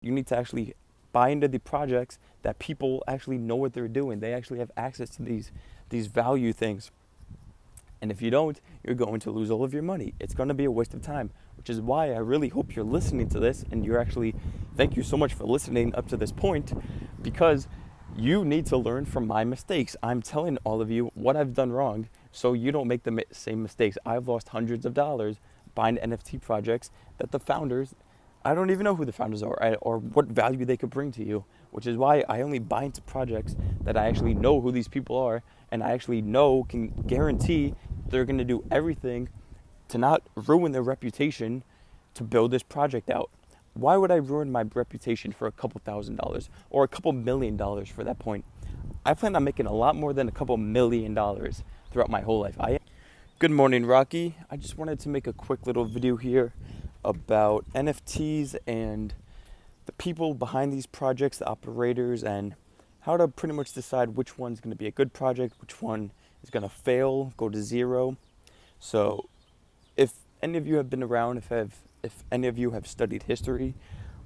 You need to actually buy into the projects that people actually know what they're doing. They actually have access to these value things. And if you don't, you're going to lose all of your money. It's going to be a waste of time, which is why I really hope you're listening to this, and you're actually, thank you so much for listening up to this point, because you need to learn from my mistakes. I'm telling all of you what I've done wrong so you don't make the same mistakes. I've lost hundreds of dollars buying NFT projects that the founders, I don't even know who the founders are or what value they could bring to you, which is why I only buy into projects that I actually know who these people are, and I actually know, can guarantee they're going to do everything to not ruin their reputation to build this project out. Why would I ruin my reputation for a couple $1,000s or a couple $1,000,000 for that point? I plan on making a lot more than a couple $1,000,000 throughout my whole life. Good morning, Rocky. I just wanted to make a quick little video here about NFTs and the people behind these projects, the operators, and how to pretty much decide which one's going to be a good project, which one is going to fail, go to zero. So if any of you have been around, if any of you have studied history,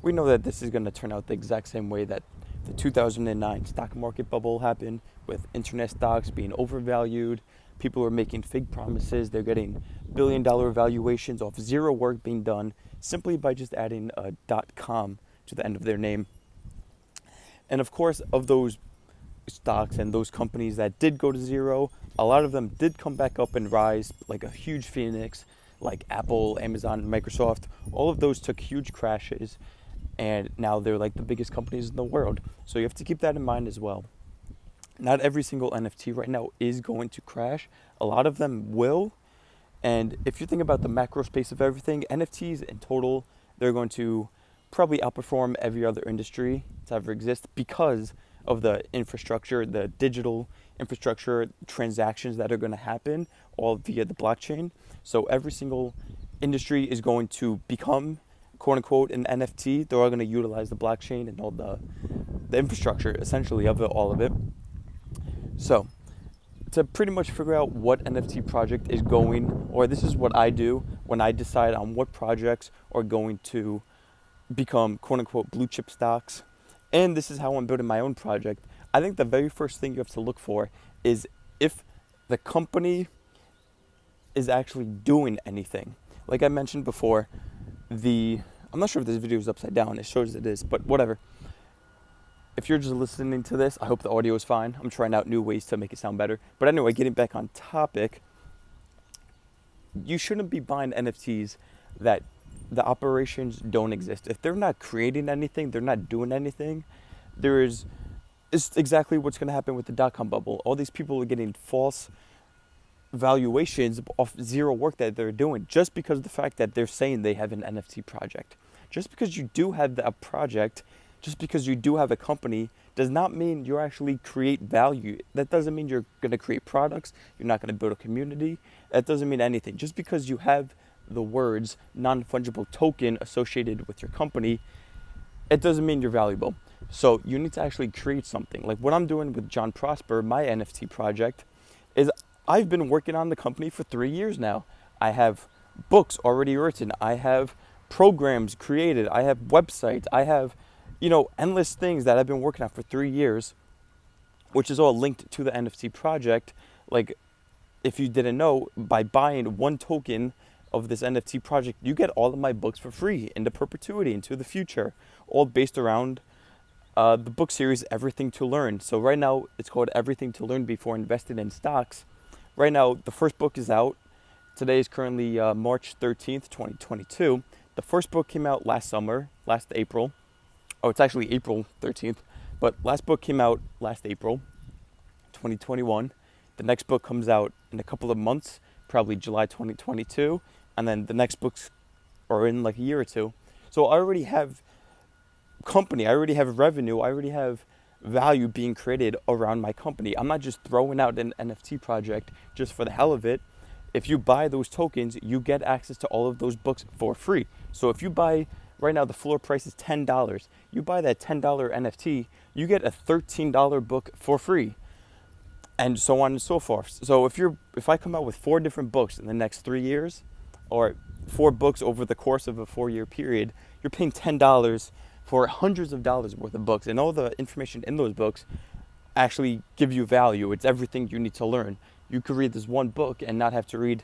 we know that this is going to turn out the exact same way that the 2009 stock market bubble happened, with internet stocks being overvalued. People are making fake promises. They're getting billion-dollar valuations off zero work being done simply by just adding a .com to the end of their name. And of course, of those stocks and those companies that did go to zero, a lot of them did come back up and rise like a huge phoenix, like Apple, Amazon, Microsoft. All of those took huge crashes, and now they're like the biggest companies in the world. So you have to keep that in mind as well. Not every single NFT right now is going to crash. A lot of them will. And if you think about the macro space of everything, NFTs in total, they're going to probably outperform every other industry to ever exist because of the infrastructure, the digital infrastructure, transactions that are going to happen all via the blockchain. So every single industry is going to become, quote unquote, an NFT. They're all going to utilize the blockchain and all the infrastructure essentially of all of it. So to pretty much figure out what NFT project is going, or this is what I do when I decide on what projects are going to become, quote unquote, blue chip stocks. And this is how I'm building my own project. I think the very first thing you have to look for is if the company is actually doing anything. Like I mentioned before, I'm not sure if this video is upside down. It shows it is, but whatever. If you're just listening to this, I hope the audio is fine. I'm trying out new ways to make it sound better. But anyway, getting back on topic, you shouldn't be buying NFTs that the operations don't exist. If they're not creating anything, they're not doing anything, it's exactly what's going to happen with the dot-com bubble. All these people are getting false valuations off zero work that they're doing just because of the fact that they're saying they have an NFT project. Just because you do have a project, just because you do have a company, does not mean you actually create value. That doesn't mean you're going to create products. You're not going to build a community. That doesn't mean anything. Just because you have the words non-fungible token associated with your company, it doesn't mean you're valuable. So you need to actually create something. Like what I'm doing with JonProsper, my NFT project, is I've been working on the company for 3 years now. I have books already written. I have programs created. I have websites. I have, endless things that I've been working on for 3 years, which is all linked to the NFT project. Like, if you didn't know, by buying one token of this NFT project, you get all of my books for free into perpetuity, into the future, all based around the book series Everything to Learn. So right now, it's called Everything to Learn Before Investing in Stocks. Right now, the first book is out. Today is currently March 13th, 2022. The first book came out last April. Oh, it's actually April 13th. But last book came out last April, 2021. The next book comes out in a couple of months, probably July 2022. And then the next books are in like a year or two. So I already have company, I already have revenue, I already have value being created around my company. I'm not just throwing out an NFT project just for the hell of it. If you buy those tokens, you get access to all of those books for free. So if you buy, right now the floor price is $10. You buy that $10 NFT, you get a $13 book for free, and so on and so forth. So if I come out with 4 different books in the next 3 years, or 4 books over the course of a 4-year period, you're paying $10 for hundreds of dollars worth of books, and all the information in those books actually give you value. It's everything you need to learn. You could read this one book and not have to read,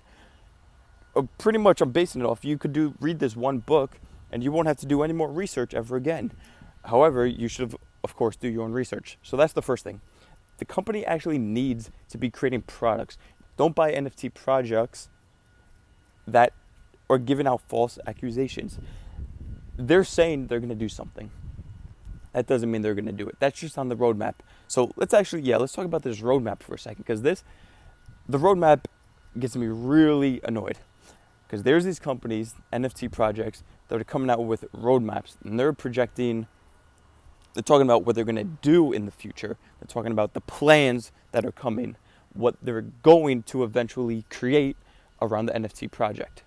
pretty much I'm basing it off, you could read this one book and you won't have to do any more research ever again. However, you should, of course, do your own research. So that's the first thing. The company actually needs to be creating products. Don't buy NFT projects that are giving out false accusations. They're saying they're going to do something. That doesn't mean they're going to do it. That's just on the roadmap. So let's talk about this roadmap for a second, because the roadmap gets me really annoyed. Because there's these companies, NFT projects, that are coming out with roadmaps, and they're talking about what they're going to do in the future. They're talking about the plans that are coming, what they're going to eventually create around the NFT project.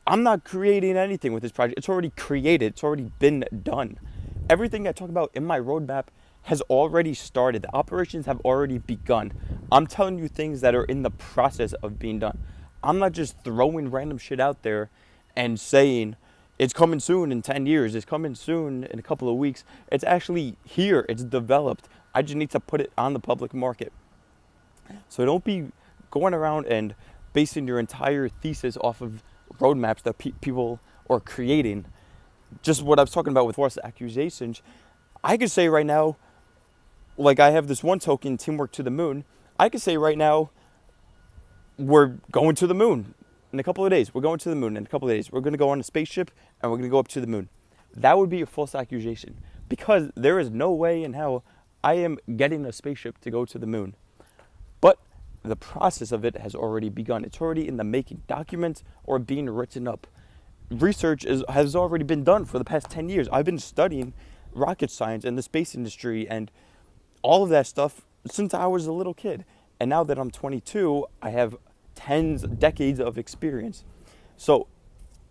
I'm not creating anything with this project. It's already created. It's already been done. Everything I talk about in my roadmap has already started. The operations have already begun. I'm telling you things that are in the process of being done. I'm not just throwing random shit out there and saying it's coming soon in 10 years. It's coming soon in a couple of weeks. It's actually here. It's developed. I just need to put it on the public market. So don't be going around and basing your entire thesis off of roadmaps that people are creating. Just what I was talking about with false accusations. I could say right now, like I have this one token, Teamwork to the Moon. I could say right now, we're going to the moon in a couple of days. We're going to the moon in a couple of days. We're going to go on a spaceship and we're going to go up to the moon. That would be a false accusation, because there is no way in hell I am getting a spaceship to go to the moon. But the process of it has already begun. It's already in the making. Documents are being written up. Research has already been done for the past 10 years. I've been studying rocket science and the space industry and all of that stuff since I was a little kid. And now that I'm 22, I have decades of experience. So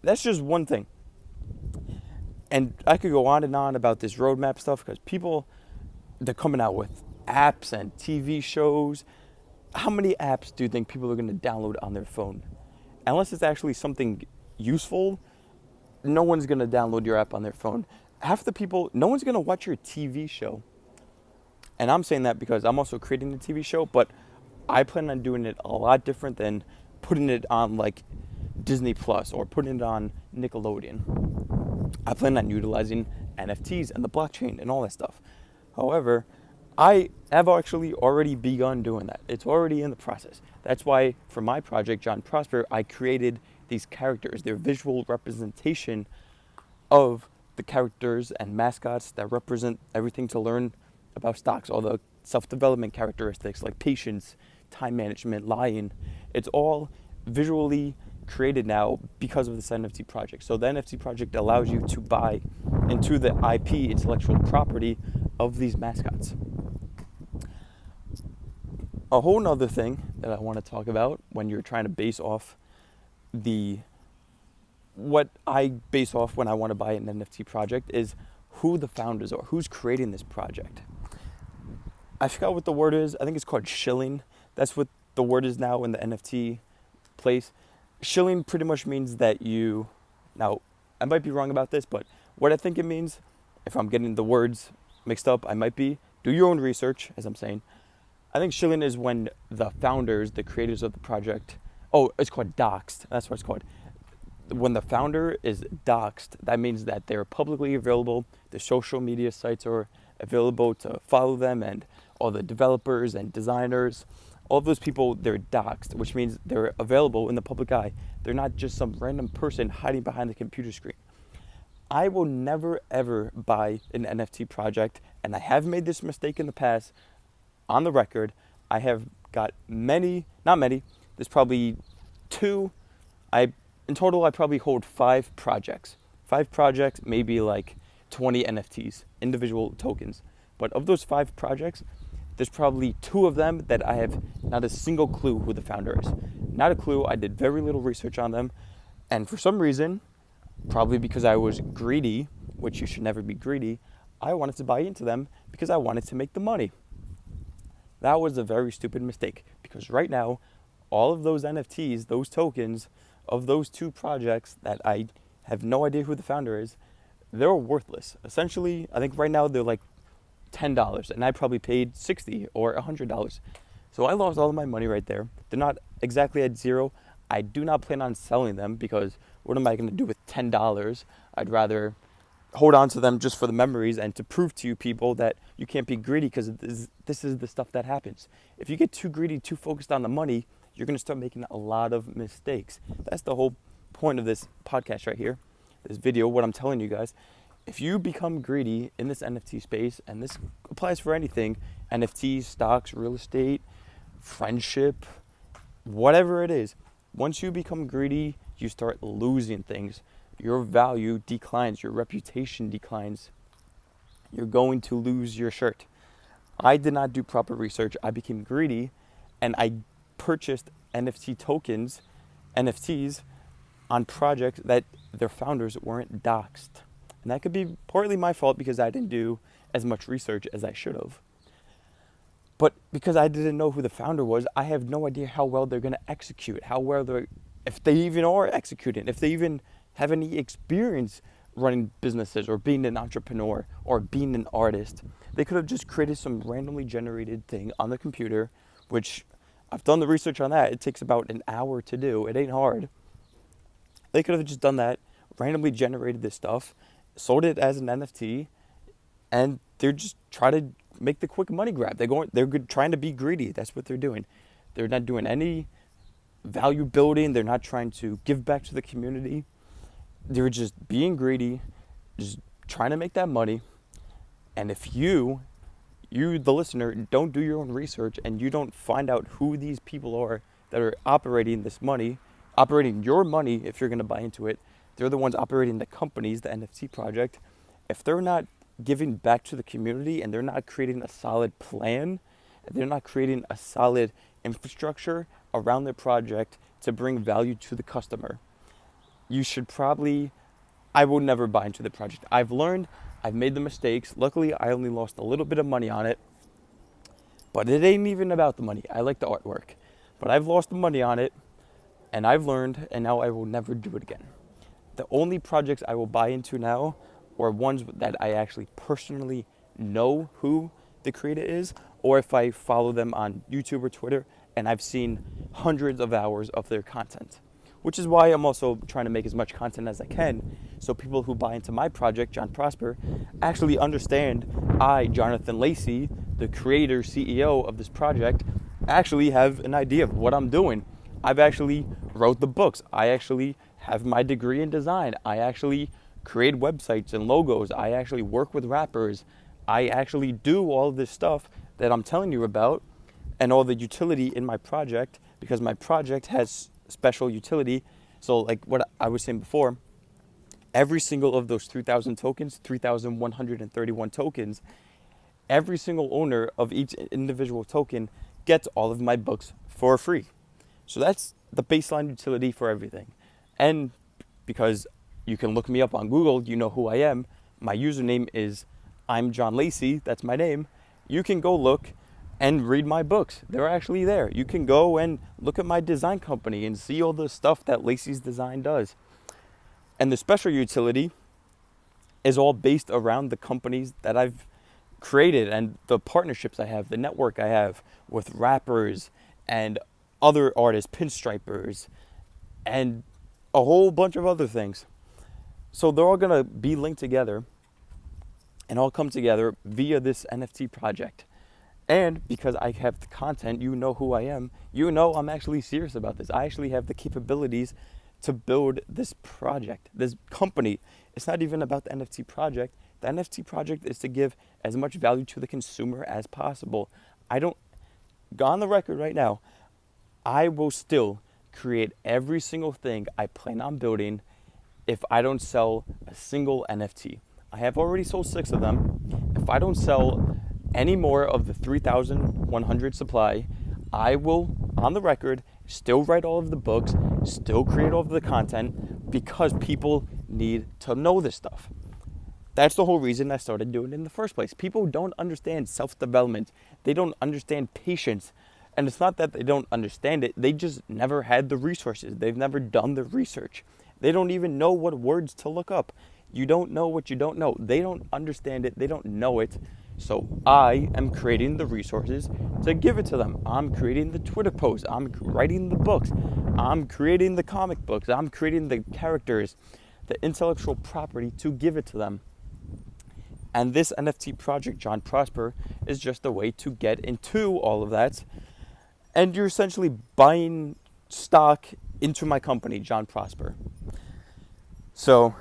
that's just one thing. And I could go on and on about this roadmap stuff, because they're coming out with apps and TV shows. How many apps do you think people are going to download on their phone? Unless it's actually something useful, no one's going to download your app on their phone. Half the people, no one's going to watch your TV show. And I'm saying that because I'm also creating a TV show, but I plan on doing it a lot different than putting it on like Disney Plus or putting it on Nickelodeon. I plan on utilizing NFTs and the blockchain and all that stuff. However, I have actually already begun doing that. It's already in the process. That's why for my project, JonProsper, I created these characters. They're visual representation of the characters and mascots that represent everything to learn about stocks, all the self-development characteristics like patience, time management, lying. It's all visually created now because of this NFT project. So the NFT project allows you to buy into the IP, intellectual property, of these mascots. A whole nother thing that I want to talk about when you're trying to base off what I base off when I want to buy an NFT project is who the founders are, who's creating this project. I forgot what the word is. I think it's called shilling. That's what the word is now in the NFT place. Shilling pretty much means that now I might be wrong about this, but what I think it means, if I'm getting the words mixed up, I might be. Do your own research, as I'm saying. I think shilling is when the founders, the creators of the project, it's called doxed. That's what it's called. When the founder is doxed, that means that they're publicly available. The social media sites are available to follow them, and all the developers and designers, all of those people, they're doxed, which means they're available in the public eye. They're not just some random person hiding behind the computer screen. I will never, ever buy an NFT project, and I have made this mistake in the past. On the record, I have got not many, there's probably two. In total, I probably hold 5 projects. 5 projects, maybe like 20 NFTs, individual tokens. But of those 5 projects, there's probably 2 of them that I have not a single clue who the founder is. Not a clue. I did very little research on them. And for some reason, probably because I was greedy, which you should never be greedy, I wanted to buy into them because I wanted to make the money. That was a very stupid mistake, because right now, all of those NFTs, those tokens of those 2 projects that I have no idea who the founder is, they're worthless. Essentially, I think right now they're like $10, and I probably paid $60 or $100. So I lost all of my money right there. They're not exactly at zero. I do not plan on selling them because what am I going to do with $10? I'd rather hold on to them just for the memories and to prove to you people that you can't be greedy, because this is the stuff that happens. If you get too greedy, too focused on the money, you're going to start making a lot of mistakes. That's the whole point of this podcast right here, this video, what I'm telling you guys. If you become greedy in this NFT space, and this applies for anything, NFTs, stocks, real estate, friendship, whatever it is, once you become greedy, you start losing things. Your value declines, your reputation declines. You're going to lose your shirt. I did not do proper research. I became greedy, and I purchased NFT tokens, NFTs, on projects that their founders weren't doxxed. And that could be partly my fault because I didn't do as much research as I should have. But because I didn't know who the founder was, I have no idea how well they're going to execute, how well they're, if they even are executing, if they even have any experience running businesses or being an entrepreneur or being an artist. They could have just created some randomly generated thing on the computer, which I've done the research on that. It takes about an hour to do. It ain't hard. They could have just done that, randomly generated this stuff, sold it as an NFT, and they're just trying to make the quick money grab. They're trying to be greedy. That's what they're doing. They're not doing any value building. They're not trying to give back to the community. They're just being greedy, just trying to make that money. And if you, the listener, don't do your own research and you don't find out who these people are that are operating this money, operating your money if you're going to buy into it, they're the ones operating the companies, the NFT project. If they're not giving back to the community and they're not creating a solid plan, they're not creating a solid infrastructure around their project to bring value to the customer, you should probably, I will never buy into the project. I've learned, I've made the mistakes. Luckily, I only lost a little bit of money on it, but it ain't even about the money. I like the artwork, but I've lost the money on it, and I've learned, and now I will never do it again. The only projects I will buy into now are ones that I actually personally know who the creator is, or if I follow them on YouTube or Twitter, and I've seen hundreds of hours of their content. Which is why I'm also trying to make as much content as I can, so people who buy into my project, JonProsper, actually understand I, Jonathan Lacey, the creator, CEO of this project, actually have an idea of what I'm doing. I've actually wrote the books. I actually have my degree in design. I actually create websites and logos. I actually work with rappers. I actually do all of this stuff that I'm telling you about, and all the utility in my project, because my project has special utility. So like what I was saying before, every single of those 3,000 tokens, 3,131 tokens, every single owner of each individual token gets all of my books for free. So that's the baseline utility for everything. And because you can look me up on Google, you know who I am. My username is I'm John Lacey. That's my name. You can go look and read my books. They're actually there. You can go and look at my design company and see all the stuff that Lacey's Design does. And the special utility is all based around the companies that I've created and the partnerships I have, the network I have with rappers and other artists, pinstripers, and a whole bunch of other things. So they're all gonna be linked together and all come together via this NFT project. And because I have the content, you know who I am, you know I'm actually serious about this. I actually have the capabilities to build this project, this company. It's not even about the NFT project. The NFT project is to give as much value to the consumer as possible. I don't, go on the record right now, I will still create every single thing I plan on building if I don't sell a single NFT. I have already sold 6 of them. If I don't sell any more of the 3,100 supply, I will, on the record, still write all of the books, still create all of the content, because people need to know this stuff. That's the whole reason I started doing it in the first place. People don't understand self-development. They don't understand patience. And it's not that they don't understand it. They just never had the resources. They've never done the research. They don't even know what words to look up. You don't know what you don't know. They don't understand it. They don't know it. So I am creating the resources to give it to them. I'm creating the Twitter posts. I'm writing the books. I'm creating the comic books. I'm creating the characters, the intellectual property to give it to them. And this NFT project, JonProsper, is just a way to get into all of that. And you're essentially buying stock into my company, JonProsper. So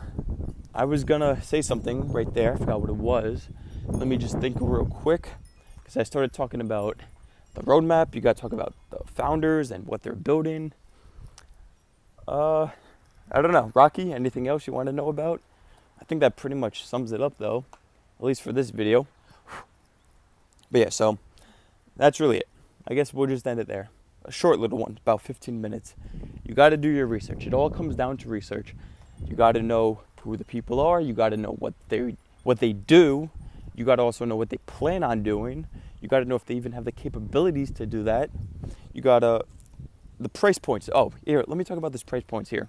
I was going to say something right there. I forgot what it was. Let me just think real quick, because I started talking about the roadmap. You got to talk about the founders and what they're building. I don't know. Rocky, anything else you want to know about? I think that pretty much sums it up, though, at least for this video. But yeah, so that's really it. I guess we'll just end it there. A short little one, about 15 minutes. You got to do your research. It all comes down to research. You got to know who the people are. You got to know what they do. You got to also know what they plan on doing. You got to know if they even have the capabilities to do that. You got to, the price points. Oh, here, let me talk about this price points here.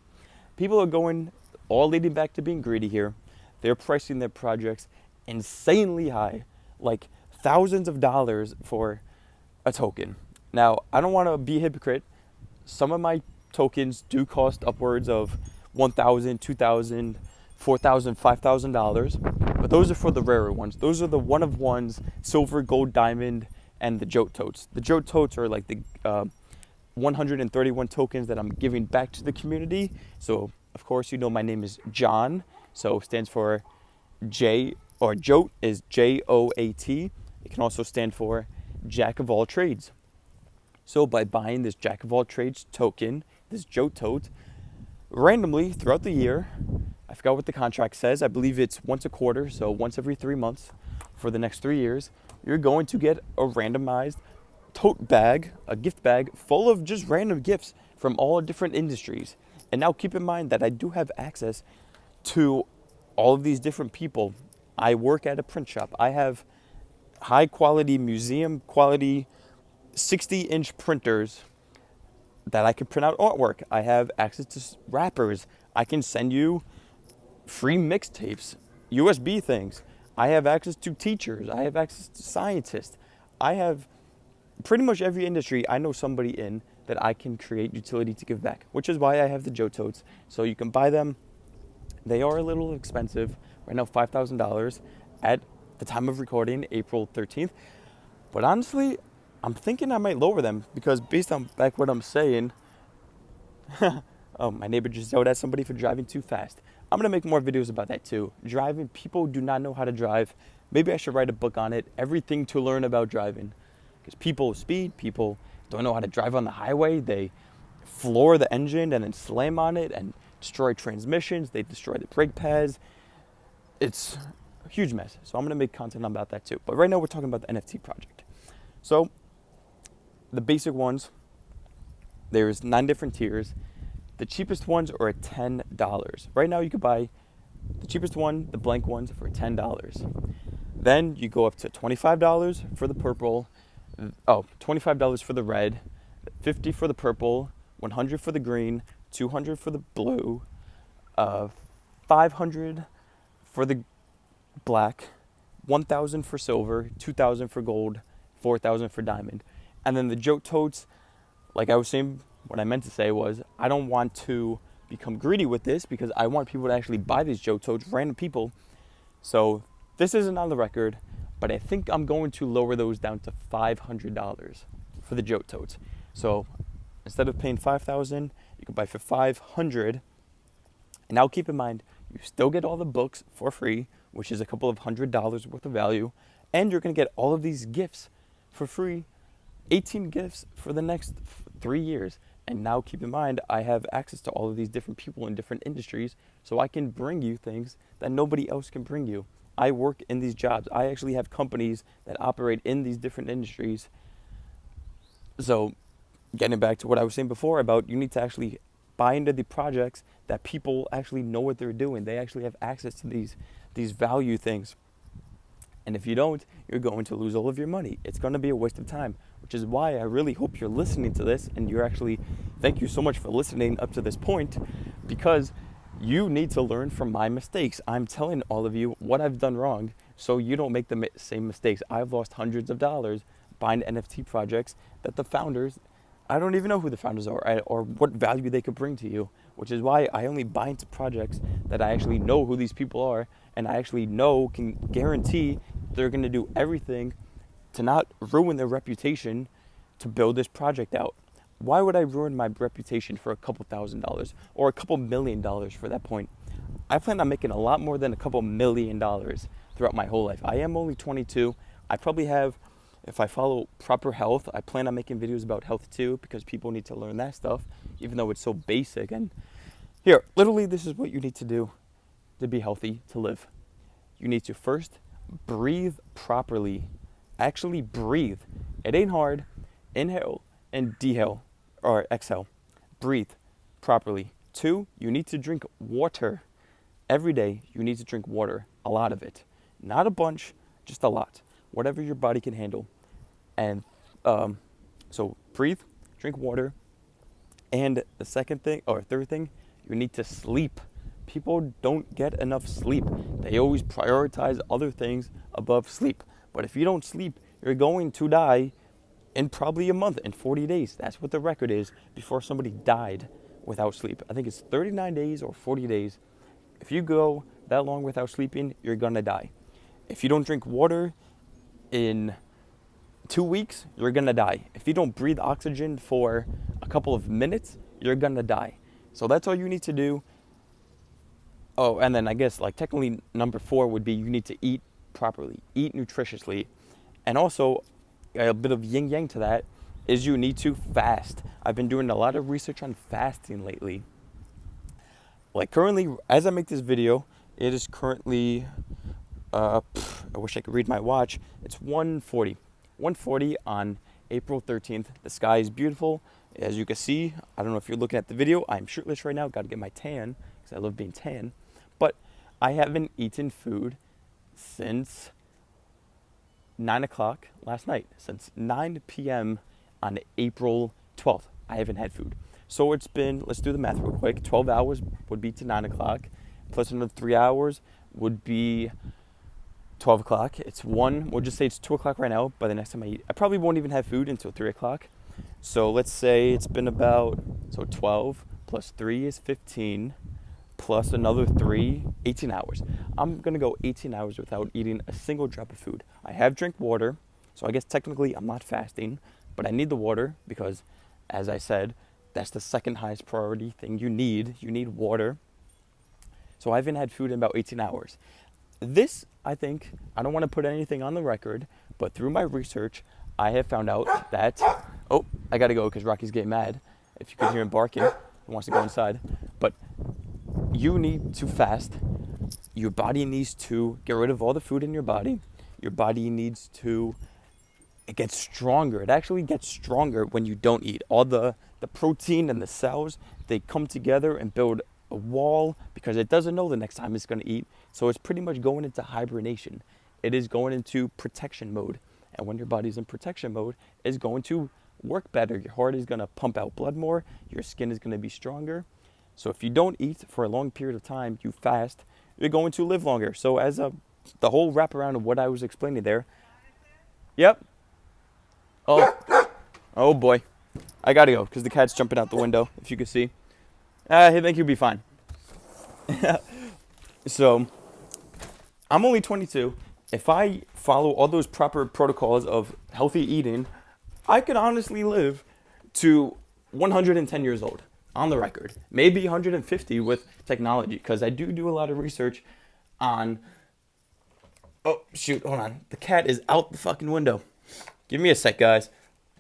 People are going, all leading back to being greedy here. They're pricing their projects insanely high, like thousands of dollars for a token. Now, I don't want to be a hypocrite. Some of my tokens do cost upwards of $1,000, $2,000, $4,000, $5,000, but those are for the rarer ones. Those are the one-of-ones, silver, gold, diamond, and the Jote totes. The Jote totes are like the 131 tokens that I'm giving back to the community. So, of course, you know my name is John, so it stands for J, or Jote is J-O-A-T. It can also stand for Jack of all trades. So by buying this Jack of all trades token, this Jote tote, randomly throughout the year, I forgot what the contract says, I believe it's once a quarter, so once every 3 months for the next 3 years, you're going to get a randomized tote bag, a gift bag full of just random gifts from all different industries. And now keep in mind that I do have access to all of these different people. I work at a print shop. I have high quality, museum quality, 60-inch printers that I can print out artwork. I have access to rappers. I can send you free mixtapes, USB things. I have access to teachers. I have access to scientists. I have pretty much every industry I know somebody in that I can create utility to give back, which is why I have the Jote totes. So you can buy them. They are a little expensive. Right now, $5,000 at the time of recording, April 13th. But honestly, I'm thinking I might lower them because based on back what I'm saying, oh, my neighbor just yelled at somebody for driving too fast. I'm going to make more videos about that too. Driving, people do not know how to drive. Maybe I should write a book on it. Everything to learn about driving. Because people speed, people don't know how to drive on the highway. They floor the engine and then slam on it and destroy transmissions. They destroy the brake pads. It's a huge mess. So I'm going to make content about that too. But right now we're talking about the NFT project. So the basic ones, there's 9 different tiers. The cheapest ones are at $10. Right now you could buy the cheapest one, the blank ones, for $10. Then you go up to $25 for the purple, $25 for the red, $50 for the purple, $100 for the green, $200 for the blue, $500 for the black, $1,000 for silver, $2,000 for gold, $4,000 for diamond. And then the Jote totes, like I was saying, what I meant to say was I don't want to become greedy with this because I want people to actually buy these Jote totes, random people. So this isn't on the record, but I think I'm going to lower those down to $500 for the Jote totes. So instead of paying $5,000, you can buy for $500. And now keep in mind, you still get all the books for free, which is a couple of $100 worth of value. And you're going to get all of these gifts for free, 18 gifts for the next 3 years. And now keep in mind, I have access to all of these different people in different industries, so I can bring you things that nobody else can bring you. I work in these jobs. I actually have companies that operate in these different industries. So getting back to what I was saying before about you need to actually buy into the projects that people actually know what they're doing. They actually have access to these value things. And if you don't, you're going to lose all of your money. It's going to be a waste of time, which is why I really hope you're listening to this and you're actually, thank you so much for listening up to this point, because You need to learn from my mistakes. I'm telling all of you what I've done wrong so you don't make the same mistakes. I've lost hundreds of dollars buying NFT projects that the founders, I don't even know who the founders are or what value they could bring to you, which is why I only buy into projects that I actually know who these people are and I actually know can guarantee they're going to do everything to not ruin their reputation to build this project out. Why would I ruin my reputation for a couple $1,000s or a couple $1,000,000 for that point? I plan on making a lot more than a couple $1,000,000 throughout my whole life. I am only 22. I probably have, if I follow proper health, I plan on making videos about health too because people need to learn that stuff, even though it's so basic. And here, literally, this is what you need to do to be healthy, to live. You need to first breathe properly. Actually breathe. It ain't hard. Inhale and exhale. Breathe properly. 2, you need to drink water. Every day, you need to drink water. A lot of it. Not a bunch, just a lot. Whatever your body can handle. And so breathe, drink water. And the third thing, you need to sleep. People don't get enough sleep. They always prioritize other things above sleep. But if you don't sleep, you're going to die in probably a month, in 40 days. That's what the record is before somebody died without sleep. I think it's 39 days or 40 days. If you go that long without sleeping, you're gonna die. If you don't drink water in 2 weeks, you're gonna die. If you don't breathe oxygen for a couple of minutes, you're gonna die. So that's all you need to do. Oh, and then I guess like technically number 4 would be you need to eat properly, eat nutritiously. And also a bit of yin yang to that is you need to fast. I've been doing a lot of research on fasting lately. Like currently, as I make this video, it is currently, I wish I could read my watch. It's 1:40. 1:40 on April 13th. The sky is beautiful. As you can see, I don't know if you're looking at the video, I'm shirtless right now. Got to get my tan because I love being tan. But I haven't eaten food since 9 o'clock last night. Since 9 p.m. on April 12th, I haven't had food. So it's been, let's do the math real quick. 12 hours would be to 9 o'clock. Plus another 3 hours would be 12 o'clock. It's 1, we'll just say it's 2 o'clock right now. By the next time I eat, I probably won't even have food until 3 o'clock. So let's say it's been about, 12 plus 3 is 15. Plus another 3, 18 hours. I'm going to go 18 hours without eating a single drop of food. I have drank water, so I guess technically I'm not fasting, but I need the water because, as I said, that's the second highest priority thing you need. You need water. So I haven't had food in about 18 hours. This, I think, I don't want to put anything on the record, but through my research, I have found out that, oh, I got to go because Rocky's getting mad. If you could hear him barking, he wants to go inside. But you need to fast. Your body needs to get rid of all the food in your body. Your body needs to, it gets stronger. It actually gets stronger when you don't eat. All the protein and the cells, they come together and build a wall because it doesn't know the next time it's going to eat. So it's pretty much going into hibernation. It is going into protection mode. And when your body's in protection mode, it's going to work better. Your heart is going to pump out blood more. Your skin is going to be stronger. So if you don't eat for a long period of time, you fast, you're going to live longer. So as the whole wraparound of what I was explaining there. Yep. Oh boy. I gotta go because the cat's jumping out the window, if you can see. I think you'll be fine. So I'm only 22. If I follow all those proper protocols of healthy eating, I could honestly live to 110 years old. On the record, maybe 150 with technology, because I do a lot of research on, oh shoot, hold on, the cat is out the fucking window. Give me a sec, guys.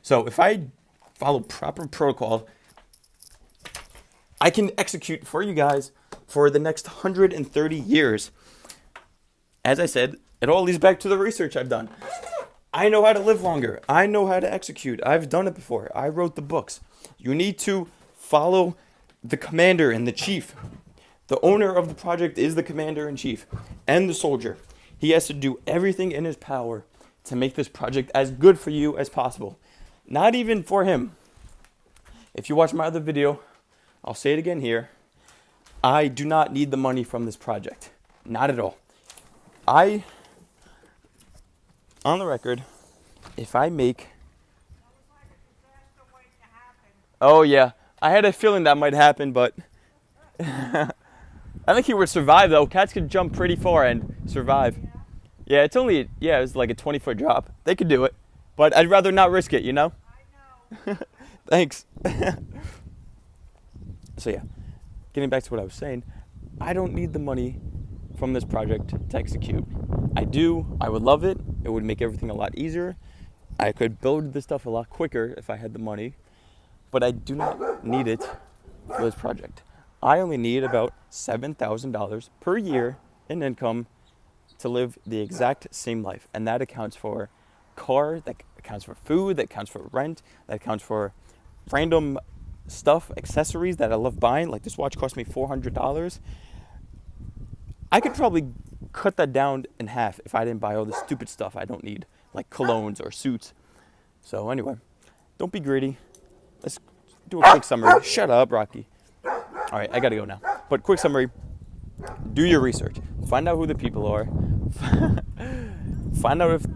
So if I follow proper protocol, I can execute for you guys for the next 130 years. As I said, it all leads back to the research I've done. I know how to live longer. I know how to execute. I've done it before. I wrote the books. You need to follow the commander and the chief. The owner of the project is the commander in chief and the soldier. He has to do everything in his power to make this project as good for you as possible. Not even for him. If you watch my other video, I'll say it again here. I do not need the money from this project. Not at all. On the record, if I make... Oh, yeah. I had a feeling that might happen, but... I think he would survive, though. Cats can jump pretty far and survive. Yeah, it was like a 20-foot drop. They could do it. But I'd rather not risk it, you know? Thanks. So, yeah. Getting back to what I was saying, I don't need the money from this project to execute. I would love it. It would make everything a lot easier. I could build this stuff a lot quicker if I had the money, but I do not need it for this project. I only need about $7,000 per year in income to live the exact same life, and that accounts for car, that accounts for food, that accounts for rent, that accounts for random stuff, accessories that I love buying. Like this watch cost me $400. I could probably cut that down in half if I didn't buy all the stupid stuff I don't need, like colognes or suits. So anyway, don't be greedy. Let's do a quick summary. Shut up, Rocky. All right, I gotta go now. But quick summary, do your research. Find out who the people are. Find out if...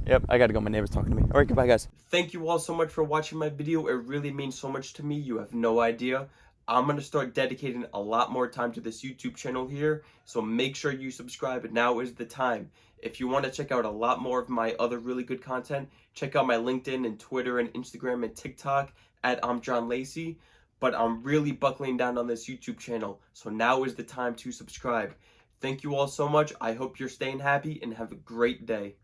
Yep, I gotta go. My neighbor's talking to me. All right, goodbye, guys. Thank you all so much for watching my video. It really means so much to me. You have no idea. I'm going to start dedicating a lot more time to this YouTube channel here. So make sure you subscribe. Now is the time. If you want to check out a lot more of my other really good content, check out my LinkedIn and Twitter and Instagram and TikTok at I'm John Lacey. But I'm really buckling down on this YouTube channel. So now is the time to subscribe. Thank you all so much. I hope you're staying happy and have a great day.